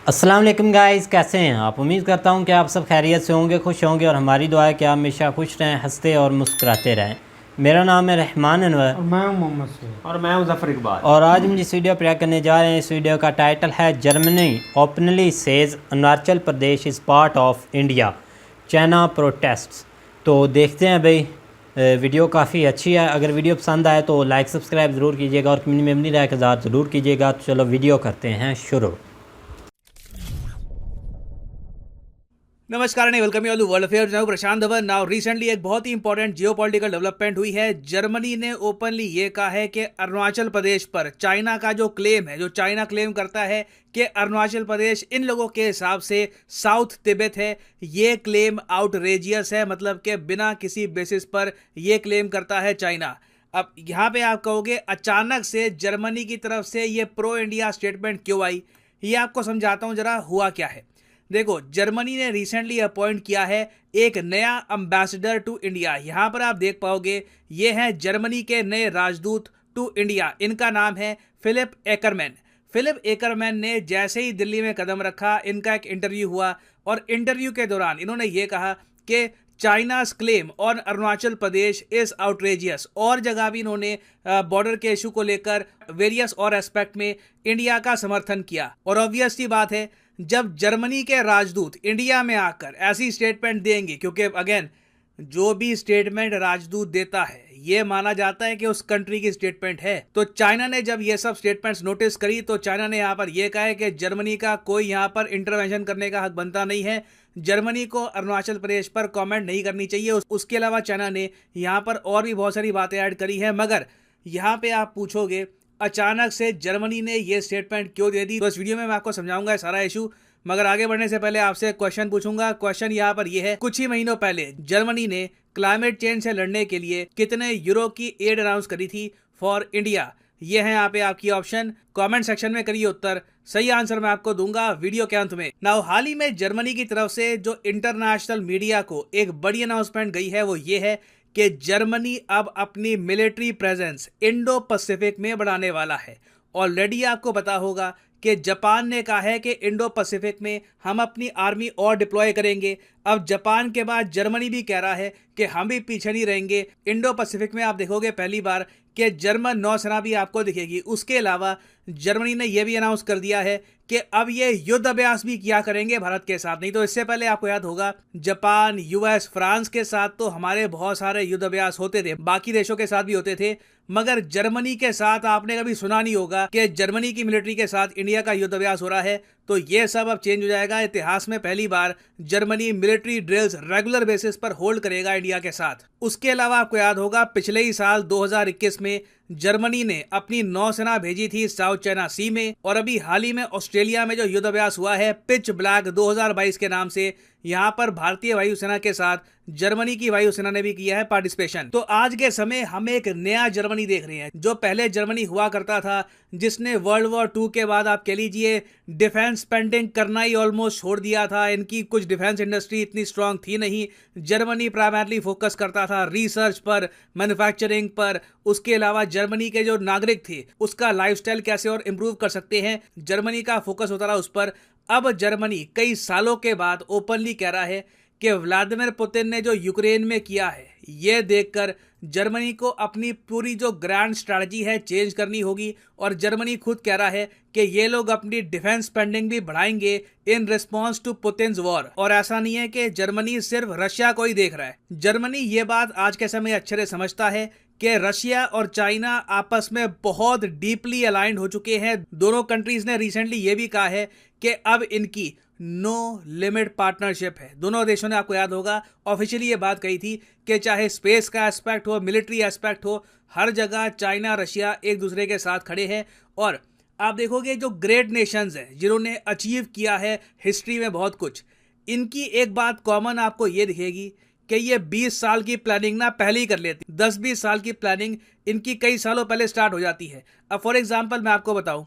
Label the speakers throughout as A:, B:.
A: अस्सलाम वालेकुम गाइस, कैसे हैं आप। उम्मीद करता हूं कि आप सब खैरियत से होंगे, खुश होंगे और हमारी दुआ है कि आप हमेशा खुश रहें, हंसते और मुस्कुराते रहें। मेरा नाम है रहमान अनवर
B: और मैं हूं मोहम्मद सैयद
C: और मैं हूं ज़फ़र इकबाल।
A: और आज हम जिस वीडियो पर करने जा रहे हैं, इस वीडियो का टाइटल है Germany openly says Arunachal Pradesh is part of India, China protests. तो देखते हैं भाई, वीडियो काफ़ी अच्छी है। अगर वीडियो पसंद आए तो लाइक सब्सक्राइब ज़रूर कीजिएगा और कम्युनिटी में अपनी राय का इज़हार ज़रूर कीजिएगा। तो चलो वीडियो करते हैं शुरू।
C: नमस्कार, welcome you to world affairs. मैं प्रशांत धवन। नाउ रिसेंटली एक बहुत ही इंपॉर्टेंट जियोपॉलिटिकल डेवलपमेंट हुई है। जर्मनी ने ओपनली ये कहा है कि अरुणाचल प्रदेश पर चाइना का जो क्लेम है, जो चाइना क्लेम करता है कि अरुणाचल प्रदेश इन लोगों के हिसाब से साउथ तिब्बत है, ये क्लेम आउटरेजियस है। मतलब कि बिना किसी बेसिस पर ये क्लेम करता है चाइना। अब यहाँ पे आप कहोगे अचानक से जर्मनी की तरफ से ये प्रो इंडिया स्टेटमेंट क्यों आई, ये आपको समझाता हूँ जरा हुआ क्या है। देखो, जर्मनी ने रिसेंटली अपॉइंट किया है एक नया एम्बेसडर टू इंडिया। यहां पर आप देख पाओगे ये हैं जर्मनी के नए राजदूत टू इंडिया। इनका नाम है फिलिप एकरमैन। फिलिप एकरमैन ने जैसे ही दिल्ली में कदम रखा, इनका एक इंटरव्यू हुआ और इंटरव्यू के दौरान इन्होंने ये कहा कि China's claim on Arunachal Pradesh is outrageous. और जगह भी इन्होंने बॉर्डर के इशू को लेकर वेरियस और एस्पेक्ट में इंडिया का समर्थन किया। और ऑब्वियस सी बात है, जब जर्मनी के राजदूत इंडिया में आकर ऐसी स्टेटमेंट देंगे, क्योंकि अगेन जो भी स्टेटमेंट राजदूत देता है ये माना जाता है कि उस कंट्री की स्टेटमेंट है। तो चाइना ने जब ये सब स्टेटमेंट्स नोटिस करी तो चाइना ने यहाँ पर यह कहा है कि जर्मनी का कोई यहाँ पर इंटरवेंशन करने का हक बनता नहीं है। जर्मनी को अरुणाचल प्रदेश पर कमेंट नहीं करनी चाहिए। उसके अलावा चाइना ने यहाँ पर और भी बहुत सारी बातें ऐड करी हैं। मगर यहाँ पे आप पूछोगे अचानक से जर्मनी ने ये स्टेटमेंट क्यों दे दी, तो इस वीडियो में मैं आपको समझाऊंगा सारा इशू। मगर आगे बढ़ने से पहले आपसे एक क्वेश्चन पूछूंगा। क्वेश्चन यहाँ पर यह है, कुछ ही महीनों पहले जर्मनी ने क्लाइमेट चेंज से लड़ने के लिए कितने यूरो की एड अनाउंस करी थी फॉर इंडिया। ये है यहाँ पे आपकी ऑप्शन। कमेंट सेक्शन में करिए उत्तर, सही आंसर मैं आपको दूंगा वीडियो के अंत में। नाउ हाल ही में जर्मनी की तरफ से जो इंटरनेशनल मीडिया को एक बड़ी अनाउंसमेंट गई है वो ये है कि जर्मनी अब अपनी मिलिट्री प्रेजेंस इंडो पैसिफिक में बढ़ाने वाला है। ऑलरेडी आपको पता होगा कि जापान ने कहा है कि इंडो पैसिफिक में हम अपनी आर्मी और डिप्लॉय करेंगे। अब जापान के बाद जर्मनी भी कह रहा है कि हम भी पीछे नहीं रहेंगे। इंडो पैसिफिक में आप देखोगे पहली बार कि जर्मन नौसेना भी आपको दिखेगी। उसके अलावा जर्मनी ने यह भी अनाउंस कर दिया है कि अब ये युद्ध अभ्यास भी किया करेंगे भारत के साथ। नहीं तो इससे पहले आपको याद होगा जापान, यूएस, फ्रांस के साथ तो हमारे बहुत सारे युद्ध अभ्यास होते थे, बाकी देशों के साथ भी होते थे। मगर जर्मनी के साथ आपने कभी सुना नहीं होगा कि जर्मनी की मिलिट्री के साथ इंडिया का युद्ध अभ्यास हो रहा है। तो ये सब अब चेंज हो जाएगा। इतिहास में पहली बार Germany military drills regular basis पर होल्ड करेगा इंडिया के साथ। उसके अलावा आपको याद होगा पिछले ही साल 2021 में जर्मनी ने अपनी नौसेना भेजी थी साउथ चाइना सी में। और अभी हाल ही में ऑस्ट्रेलिया में जो युद्ध अभ्यास हुआ है पिच ब्लैक 2022 के नाम से, यहाँ पर भारतीय वायुसेना के साथ जर्मनी की वायुसेना ने भी किया है पार्टिसिपेशन। तो आज के समय हम एक नया जर्मनी देख रहे हैं। जो पहले जर्मनी हुआ करता था जिसने वर्ल्ड वॉर 2 के बाद आप कह लीजिए डिफेंस स्पेंडिंग करना ही ऑलमोस्ट छोड़ दिया था। इनकी कुछ डिफेंस इंडस्ट्री इतनी स्ट्रांग थी नहीं। जर्मनी प्राइमरली फोकस करता था रिसर्च पर, मैन्युफैक्चरिंग पर। उसके अलावा जर्मनी के जो नागरिक थे उसका लाइफस्टाइल कैसे और इम्प्रूव कर सकते हैं, जर्मनी का फोकस होता रहा उस पर। अब जर्मनी कई सालों के बाद ओपनली कह रहा है कि व्लादिमीर पुतिन ने जो यूक्रेन में किया है ये देखकर जर्मनी को अपनी पूरी जो ग्रैंड स्ट्रैटेजी है चेंज करनी होगी। और जर्मनी खुद कह रहा है कि ये लोग अपनी डिफेंस स्पेंडिंग भी बढ़ाएंगे इन रिस्पॉन्स टू पुतिन्स वॉर। और ऐसा नहीं है कि जर्मनी सिर्फ रशिया को ही देख रहा है। जर्मनी ये बात आज के समय अच्छे से समझता है कि रशिया और चाइना आपस में बहुत डीपली अलाइंड हो चुके हैं। दोनों कंट्रीज ने रिसेंटली ये भी कहा है कि अब इनकी नो लिमिट पार्टनरशिप है। दोनों देशों ने, आपको याद होगा, ऑफिशियली ये बात कही थी कि चाहे स्पेस का एस्पेक्ट हो, मिलिट्री एस्पेक्ट हो, हर जगह चाइना रशिया एक दूसरे के साथ खड़े हैं। और आप देखोगे जो ग्रेट नेशंस हैं जिन्होंने अचीव किया है हिस्ट्री में बहुत कुछ, इनकी एक बात कॉमन आपको ये दिखेगी कि ये 20 साल की प्लानिंग ना पहले ही कर लेती। 10-20 साल की प्लानिंग इनकी कई सालों पहले स्टार्ट हो जाती है। अब फॉर एग्जांपल मैं आपको बताऊं,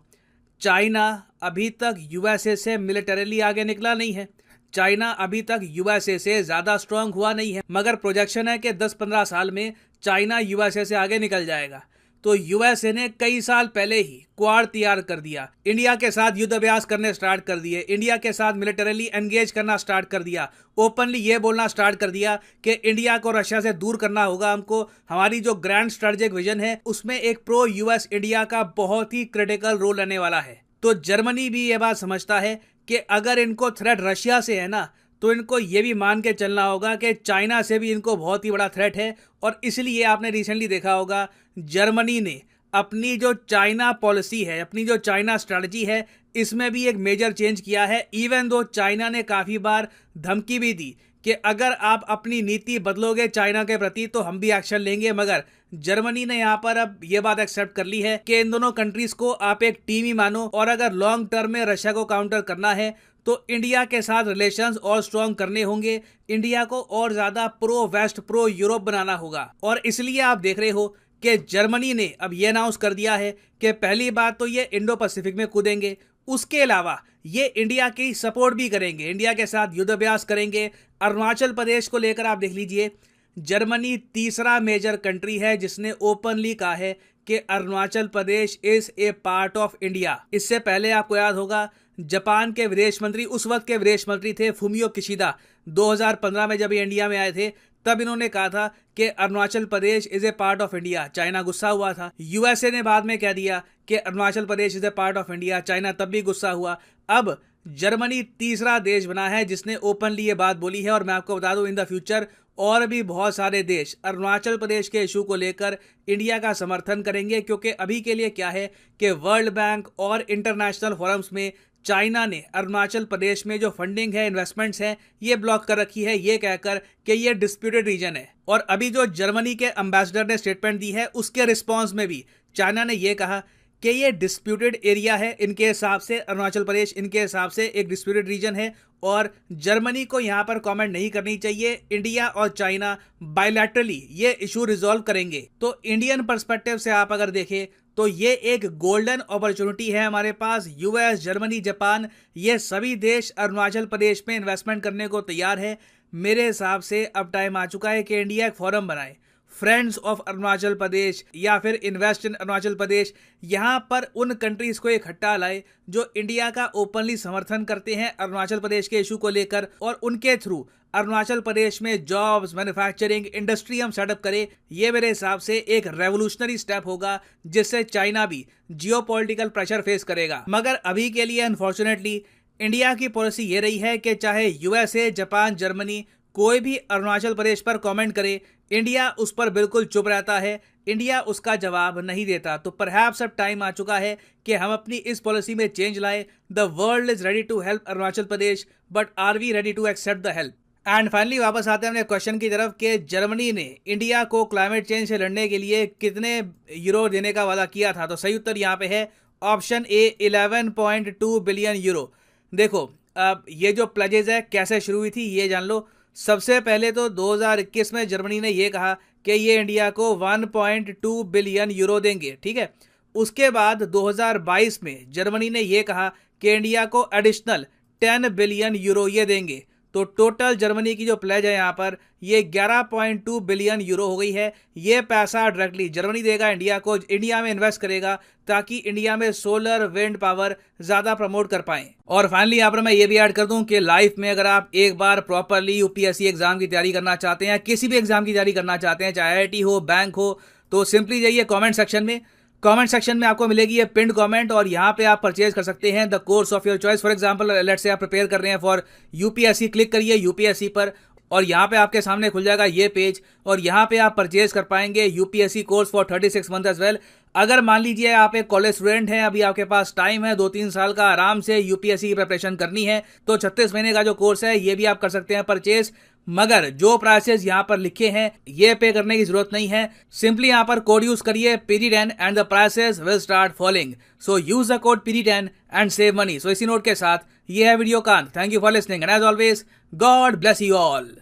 C: चाइना अभी तक यूएसए से मिलिटरीली आगे निकला नहीं है। चाइना अभी तक यूएसए से ज्यादा स्ट्रांग हुआ नहीं है, मगर प्रोजेक्शन है कि 10-15 साल में चाइना यूएसए से आगे निकल जाएगा। तो यूएसए ने कई साल पहले ही क्वाड तैयार कर दिया, इंडिया के साथ युद्ध अभ्यास करने स्टार्ट कर दिए, इंडिया के साथ मिलिटरीली एंगेज करना स्टार्ट कर दिया, ओपनली ये बोलना स्टार्ट कर दिया कि इंडिया को रशिया से दूर करना होगा हमको। हमारी जो ग्रैंड स्ट्रेटेजिक विजन है उसमें एक प्रो यूएस इंडिया का बहुत ही क्रिटिकल रोल रहने वाला है। तो जर्मनी भी ये बात समझता है कि अगर इनको थ्रेट रशिया से है ना, तो इनको ये भी मान के चलना होगा कि चाइना से भी इनको बहुत ही बड़ा थ्रेट है। और इसलिए आपने रिसेंटली देखा होगा जर्मनी ने अपनी जो चाइना पॉलिसी है, अपनी जो चाइना स्ट्रेटजी है, इसमें भी एक मेजर चेंज किया है। इवन दो चाइना ने काफ़ी बार धमकी भी दी कि अगर आप अपनी नीति बदलोगे चाइना के प्रति तो हम भी एक्शन लेंगे, मगर जर्मनी ने यहाँ पर अब ये बात एक्सेप्ट कर ली है कि इन दोनों कंट्रीज को आप एक टीम ही मानो, और अगर लॉन्ग टर्म में रशिया को काउंटर करना है तो इंडिया के साथ रिलेशंस और स्ट्रॉन्ग करने होंगे, इंडिया को और ज्यादा प्रो वेस्ट प्रो यूरोप बनाना होगा। और इसलिए आप देख रहे हो कि जर्मनी ने अब ये अनाउंस कर दिया है कि पहली बात तो ये इंडो पैसिफिक में कूदेंगे, उसके अलावा ये इंडिया की सपोर्ट भी करेंगे, इंडिया के साथ युद्ध अभ्यास करेंगे। अरुणाचल प्रदेश को लेकर आप देख लीजिए, जर्मनी तीसरा मेजर कंट्री है जिसने ओपनली कहा है कि Arunachal Pradesh is a part of India. इससे पहले आपको याद होगा जापान के विदेश मंत्री, उस वक्त के विदेश मंत्री थे फुमियो किशिदा, 2015 में जब ये इंडिया में आए थे तब इन्होंने कहा था कि Arunachal Pradesh is a part of India. China गुस्सा हुआ था, यूएसए ने बाद में कह दिया कि Arunachal Pradesh is a part of India, China तब भी गुस्सा हुआ। अब जर्मनी तीसरा देश बना है जिसने ओपनली ये बात बोली है। और मैं आपको बता दूं, इन द फ्यूचर और भी बहुत सारे देश अरुणाचल प्रदेश के इशू को लेकर इंडिया का समर्थन करेंगे, क्योंकि अभी के लिए क्या है कि वर्ल्ड बैंक और इंटरनेशनल फोरम्स में चाइना ने अरुणाचल प्रदेश में जो फंडिंग है, इन्वेस्टमेंट्स हैं, ये ब्लॉक कर रखी है, ये कहकर कि ये डिस्प्यूटेड रीजन है। और अभी जो जर्मनी के एम्बेसडर ने स्टेटमेंट दी है उसके रिस्पॉन्स में भी चाइना ने ये कहा कि ये डिस्प्यूटेड एरिया है, इनके हिसाब से अरुणाचल प्रदेश इनके हिसाब से एक डिस्प्यूटेड रीजन है और जर्मनी को यहाँ पर कमेंट नहीं करनी चाहिए। इंडिया और चाइना बायलैटरली ये इशू रिजॉल्व करेंगे। तो इंडियन पर्सपेक्टिव से आप अगर देखें तो ये एक गोल्डन अपॉर्चुनिटी है हमारे पास। यूएस, जर्मनी, जापान, ये सभी देश अरुणाचल प्रदेश में इन्वेस्टमेंट करने को तैयार है। मेरे हिसाब से अब टाइम आ चुका है कि इंडिया एक फोरम बनाए, फ्रेंड्स ऑफ अरुणाचल प्रदेश या फिर इन्वेस्ट इन अरुणाचल प्रदेश। यहाँ पर उन कंट्रीज को इकट्ठा लाए जो इंडिया का ओपनली समर्थन करते हैं अरुणाचल प्रदेश के इशू को लेकर, और उनके थ्रू अरुणाचल प्रदेश में जॉब्स, मैन्युफैक्चरिंग, इंडस्ट्री हम सेटअप करें। ये मेरे हिसाब से एक रेवोल्यूशनरी स्टेप होगा जिससे चाइना भी जियोपॉलिटिकल प्रेशर फेस करेगा। मगर अभी के लिए अनफॉर्चुनेटली इंडिया की पॉलिसी ये रही है कि चाहे यूएसए, जापान, जर्मनी कोई भी अरुणाचल प्रदेश पर कमेंट करे, इंडिया उस पर बिल्कुल चुप रहता है, इंडिया उसका जवाब नहीं देता। तो परहैप्स अब टाइम आ चुका है कि हम अपनी इस पॉलिसी में चेंज लाए। The world is ready to help Arunachal Pradesh, but are we ready to accept the help? And finally वापस आते हैं अपने क्वेश्चन की तरफ कि जर्मनी ने इंडिया को क्लाइमेट चेंज से लड़ने के लिए कितने यूरो देने का वादा किया था। तो सही उत्तर यहाँ पे है ऑप्शन ए, 11.2 बिलियन यूरो। देखो अब ये जो प्लेजेज है कैसे शुरू हुई थी ये जान लो। सबसे पहले तो 2021 में जर्मनी ने ये कहा कि ये इंडिया को 1.2 बिलियन यूरो देंगे, ठीक है। उसके बाद 2022 में जर्मनी ने ये कहा कि इंडिया को एडिशनल 10 बिलियन यूरो ये देंगे। तो टोटल जर्मनी की जो प्लेज है यहाँ पर ये 11.2 बिलियन यूरो हो गई है। ये पैसा डायरेक्टली जर्मनी देगा इंडिया को, इंडिया में इन्वेस्ट करेगा ताकि इंडिया में सोलर विंड पावर ज़्यादा प्रमोट कर पाएं। और फाइनली यहाँ पर मैं ये भी ऐड कर दूं कि लाइफ में अगर आप एक बार प्रॉपरली यूपीएससी एग्जाम की तैयारी करना चाहते हैं, किसी भी एग्जाम की तैयारी करना चाहते हैं, चाहे आईआईटी हो, बैंक हो, तो सिंपली जाइए कमेंट सेक्शन में। कमेंट सेक्शन में आपको मिलेगी ये पिंड कमेंट और यहाँ पे आप परचेज कर सकते हैं the course of your choice. For example let's say आप प्रिपेयर कर रहे हैं फॉर यूपीएससी, क्लिक करिए यूपीएससी पर और यहाँ पे आपके सामने खुल जाएगा ये पेज और यहाँ पे आप परचेज कर पाएंगे UPSC course for 36 month as well. अगर मान लीजिए आप एक कॉलेज स्टूडेंट हैं, अभी आपके पास टाइम है 2-3 साल का आराम से यूपीएससी की प्रिपरेशन करनी है, तो 36 महीने का जो कोर्स है ये भी आप कर सकते हैं परचेज। मगर जो प्राइसेस यहाँ पर लिखे हैं ये पे करने की जरूरत नहीं है, सिंपली यहाँ पर कोड यूज करिए PD10 and the prices will start following. So use the code PD10 and save money. So इसी नोट के साथ ये है वीडियो का अंत। Thank you for listening and as always God bless you all.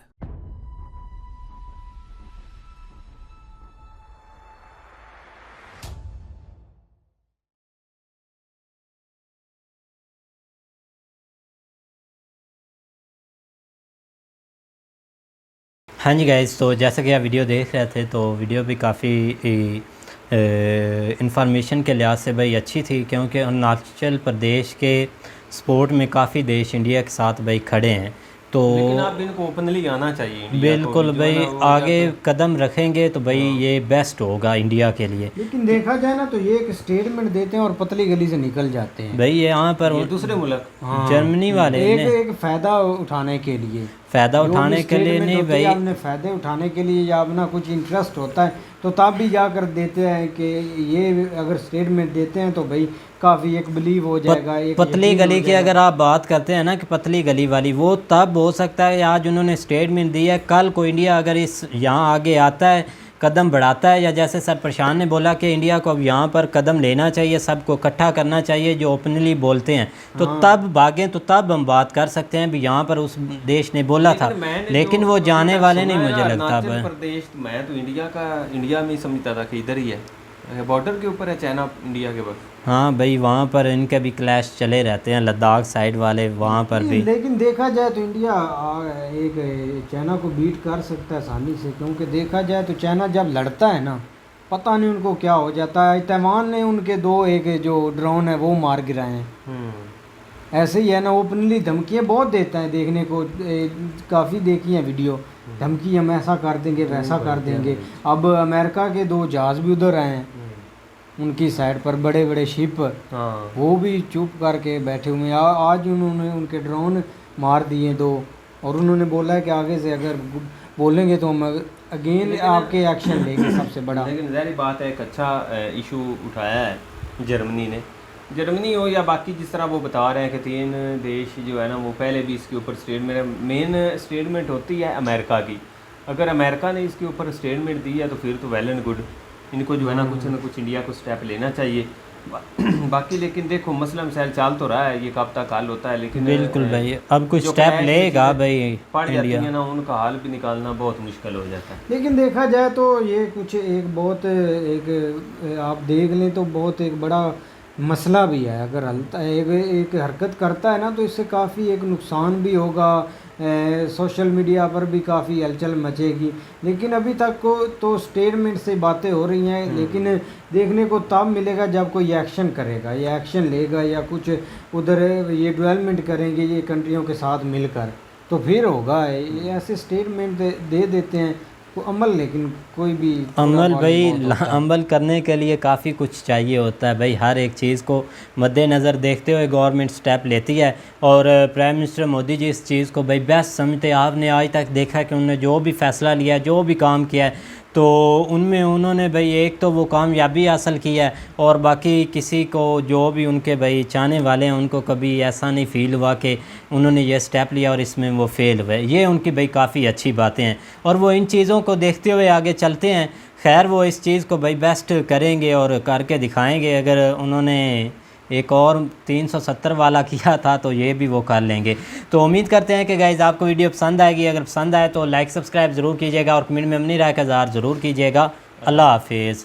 A: हाँ जी गाइस, तो जैसा कि आप वीडियो देख रहे थे तो वीडियो भी काफ़ी इंफॉर्मेशन के लिहाज से भाई अच्छी थी, क्योंकि अरुणाचल प्रदेश के स्पोर्ट में काफ़ी देश इंडिया के साथ भाई खड़े हैं। तो
B: लेकिन आप इनको ओपनली आना चाहिए इंडिया को
A: बिल्कुल
B: भी, जो है
A: भाई
B: ना, वो
A: आगे
B: या
A: कदम रखेंगे तो भाई ये बेस्ट होगा इंडिया के लिए।
D: लेकिन देखा जाए ना तो ये एक स्टेटमेंट देते हैं और पतली गली से निकल जाते हैं।
A: भाई ये यहाँ पर
B: ये दूसरे मुल्क
A: जर्मनी वाले
D: एक फ़ायदा उठाने के लिए,
A: फ़ायदा
D: जो
A: उठाने
D: भी
A: के लिए
D: statement
A: नहीं
D: होती है,
A: भाई,
D: आपने फ़ायदे उठाने के लिए या अपना कुछ इंटरेस्ट होता है तो तब भी जाकर देते हैं कि ये अगर स्टेटमेंट देते हैं तो भाई काफ़ी एक बिलीव हो जाएगा, एक
A: पतली
D: यकीन
A: गली
D: हो
A: की
D: जाएगा।
A: अगर आप बात करते हैं ना कि पतली गली वाली, वो तब हो सकता है आज उन्होंने स्टेटमेंट दी है, कल को इंडिया अगर इस यहाँ आगे आता है, कदम बढ़ाता है, या जैसे सर प्रशांत ने बोला कि इंडिया को अब यहाँ पर कदम लेना चाहिए, सबको इकट्ठा करना चाहिए जो ओपनली बोलते हैं, तो तब भागें, तो तब हम बात कर सकते हैं भी यहाँ पर उस देश ने बोला था, लेकिन वो जाने वाले नहीं मुझे लगता।
B: अरुणाचल प्रदेश, मैं तो इंडिया में ही समझता था कि इधर ही है, बॉर्डर के ऊपर है चाइना इंडिया के बस।
A: हाँ भाई, वहाँ पर इनके भी क्लैश चले रहते हैं, लद्दाख साइड वाले वहाँ पर भी।
D: लेकिन देखा जाए तो इंडिया एक चाइना को बीट कर सकता है आसानी से, क्योंकि देखा जाए तो चाइना जब लड़ता है ना, पता नहीं उनको क्या हो जाता है। ताइवान ने उनके दो एक जो ड्रोन है वो मार गिराए हैं। ऐसे ही है ना, ओपनली धमकियाँ बहुत देता है, देखने को काफ़ी देखी हैं वीडियो, धमकी हम ऐसा कर देंगे वैसा कर देंगे। अब अमेरिका के दो जहाज़ भी उधर आए हैं उनकी साइड पर, बड़े बड़े शिप, वो भी चुप करके बैठे हुए हैं। आज उन्होंने उनके ड्रोन मार दिए दो, और उन्होंने बोला है कि आगे से अगर बोलेंगे तो हम अगेन आपके एक्शन लेंगे सबसे बड़ा।
B: लेकिन ज़ाहिर बात है, एक अच्छा इशू उठाया है जर्मनी हो या बाकी, जिस तरह वो बता रहे हैं कि 3 देश जो है ना वो पहले भी इसके ऊपर स्टेटमेंट, मेन स्टेटमेंट होती है अमेरिका की। अगर अमेरिका ने इसके ऊपर स्टेटमेंट दी है तो फिर तो वेल एंड गुड, इनको जो है ना कुछ इंडिया को स्टेप लेना चाहिए। बाकी लेकिन देखो मसला मसाइल चल तो रहा है, ये कब तक हल होता है, लेकिन
A: बिल्कुल भाई, अब कुछ
B: जो
A: स्टेप
B: क्रैश
A: लेगा
B: चीज़ें
A: भाई
B: पड़ जाती
A: इंडिया।
B: है ना, उनका हल भी निकालना बहुत मुश्किल हो जाता है।
D: लेकिन देखा जाए तो ये कुछ एक बहुत एक आप देख लें तो बहुत एक बड़ा मसला भी है। अगर हलता एक हरकत करता है ना तो इससे काफ़ी एक नुकसान भी होगा, सोशल मीडिया पर भी काफ़ी हलचल मचेगी। लेकिन अभी तक को तो स्टेटमेंट से बातें हो रही हैं, लेकिन देखने को तब मिलेगा जब कोई एक्शन करेगा या एक्शन लेगा या कुछ उधर ये डेवलपमेंट करेंगे ये कंट्रियों के साथ मिलकर, तो फिर होगा। ये ऐसे स्टेटमेंट दे देते हैं तो अमल, लेकिन कोई भी
A: अमल भाई, अमल करने के लिए काफ़ी कुछ चाहिए होता है भाई। हर एक चीज़ को मद्देनज़र देखते हुए गवर्नमेंट स्टेप लेती है, और प्राइम मिनिस्टर मोदी जी इस चीज़ को भाई बेस्ट समझते हैं। आपने आज तक देखा कि उन्होंने जो भी फ़ैसला लिया, जो भी काम किया है, तो उनमें उन्होंने भाई एक तो वो कामयाबी हासिल किया है, और बाकी किसी को जो भी उनके भाई चाहने वाले हैं उनको कभी ऐसा नहीं फ़ील हुआ कि उन्होंने ये स्टेप लिया और इसमें वो फेल हुए। ये उनकी भाई काफ़ी अच्छी बातें हैं, और वो इन चीज़ों को देखते हुए आगे चलते हैं। खैर वो इस चीज़ को भाई बेस्ट करेंगे और करके दिखाएंगे। अगर उन्होंने एक और 370 वाला किया था तो ये भी वो कर लेंगे। तो उम्मीद करते हैं कि गाइज़ आपको वीडियो पसंद आएगी। अगर पसंद आए तो लाइक सब्सक्राइब ज़रूर कीजिएगा, और कमेंट में अपनी राय का इज़हार ज़रूर कीजिएगा। अल्लाह हाफिज़।